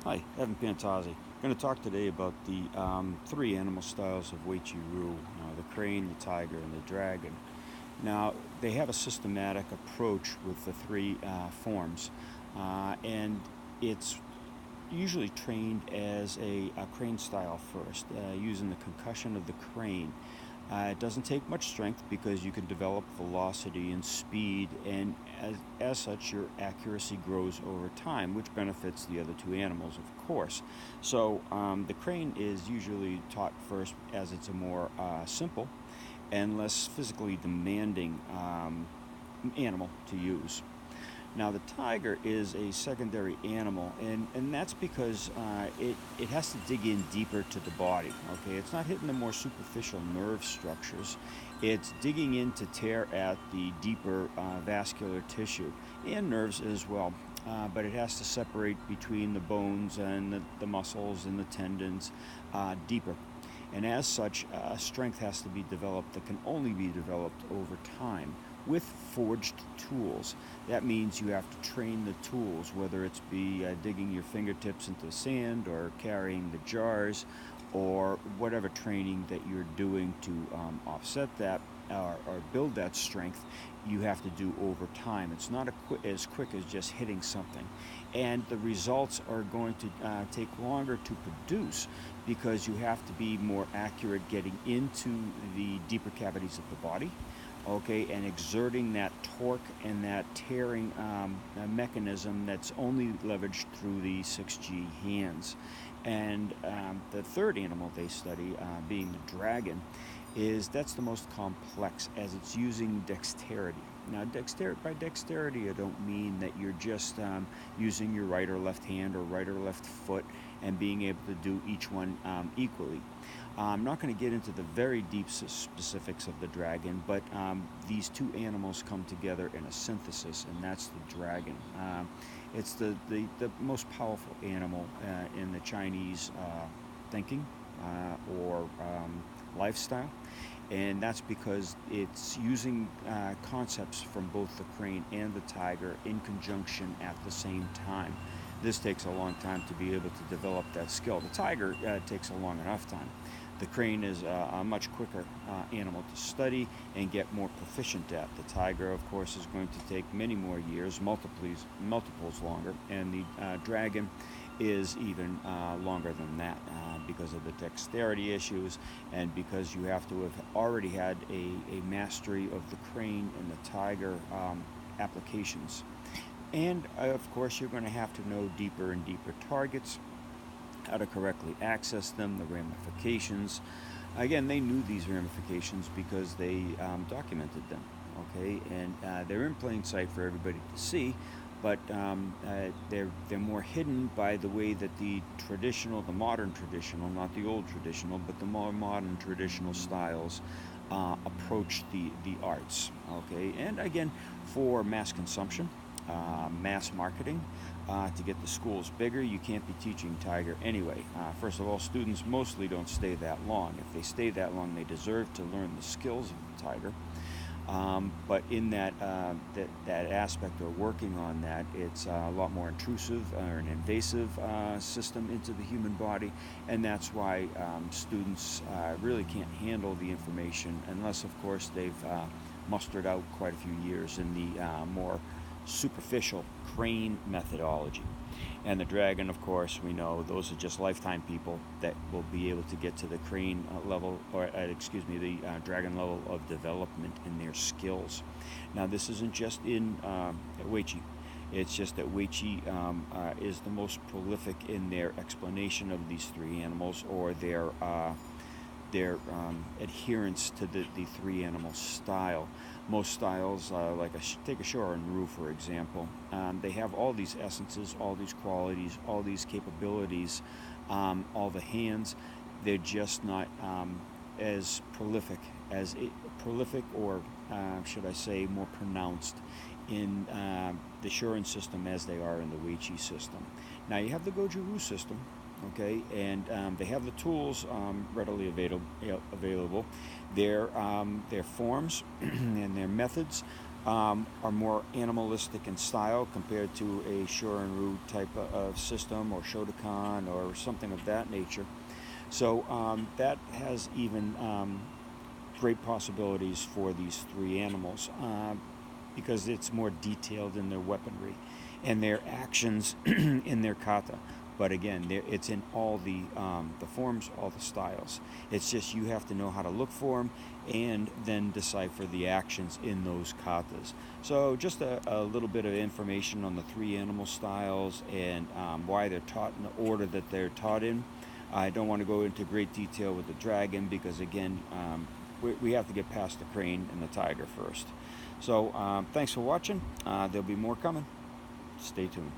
Hi, Evan Pantazi. I'm going to talk today about the three animal styles of Weichi-Ryu, the crane, the tiger, and the dragon. Now, they have a systematic approach with the three forms, and it's usually trained as a crane style first, using the concussion of the crane. It doesn't take much strength because you can develop velocity and speed, and as such, your accuracy grows over time, which benefits the other two animals, of course. So, the crane is usually taught first as it's a more simple and less physically demanding animal to use. Now, the tiger is a secondary animal, and that's because it has to dig in deeper to the body. Okay, it's not hitting the more superficial nerve structures. It's digging in to tear at the deeper vascular tissue and nerves as well. But it has to separate between the bones and the muscles and the tendons deeper. And as such, strength has to be developed that can only be developed over time with forged tools. That means you have to train the tools, whether it's be digging your fingertips into the sand or carrying the jars or whatever training that you're doing to offset that or build that strength. You have to do over time. It's not as quick as just hitting something, and the results are going to take longer to produce because you have to be more accurate getting into the deeper cavities of the body, okay, and exerting that torque and that tearing mechanism that's only leveraged through the 6G hands. And the third animal they study, being the dragon, is that's the most complex as it's using dexterity. Now, by dexterity, I don't mean that you're just using your right or left hand or right or left foot and being able to do each one equally. I'm not going to get into the very deep specifics of the dragon, but these two animals come together in a synthesis, and that's the dragon. It's the most powerful animal in the Chinese thinking or lifestyle, and that's because it's using concepts from both the crane and the tiger in conjunction at the same time. This takes a long time to be able to develop that skill. The tiger takes a long enough time. The crane is a much quicker animal to study and get more proficient at. The tiger, of course, is going to take many more years, multiples longer, and the dragon is even longer than that because of the dexterity issues and because you have to have already had a mastery of the crane and the tiger applications. And of course, you're going to have to know deeper and deeper targets, how to correctly access them, the ramifications. Again, they knew these ramifications because they documented them, okay? And they're in plain sight for everybody to see, but they're more hidden by the way that the modern traditional, not the old traditional, but the more modern traditional styles approach the arts, okay? And again, for mass consumption, mass marketing, to get the schools bigger. You can't be teaching tiger anyway. First of all, students mostly don't stay that long. If they stay that long, they deserve to learn the skills of the tiger. But in that aspect or working on that, it's a lot more intrusive or an invasive system into the human body, and that's why students really can't handle the information unless, of course, they've mustered out quite a few years in the more superficial crane methodology. And the dragon, of course, we know those are just lifetime people that will be able to get to the crane level, or the dragon level of development in their skills. Now, this isn't just in Weichi. It's just that Weichi is the most prolific in their explanation of these three animals, or their adherence to the three animal style. Most styles, take a Shorin-ryu for example, they have all these essences, all these qualities, all these capabilities, all the hands. They're just not as prolific, or should I say, more pronounced in the Shorin system as they are in the Weichi system. Now you have the Goju-ryu system, okay, and they have the tools readily available. Their forms and their methods are more animalistic in style compared to a Shorin-ryu type of system, or Shotokan, or something of that nature. So that has even great possibilities for these three animals, because it's more detailed in their weaponry and their actions in their kata. But again, it's in all the forms, all the styles. It's just you have to know how to look for them and then decipher the actions in those katas. So just a little bit of information on the three animal styles and why they're taught in the order that they're taught in. I don't want to go into great detail with the dragon because, again, we have to get past the crane and the tiger first. So thanks for watching. There'll be more coming. Stay tuned.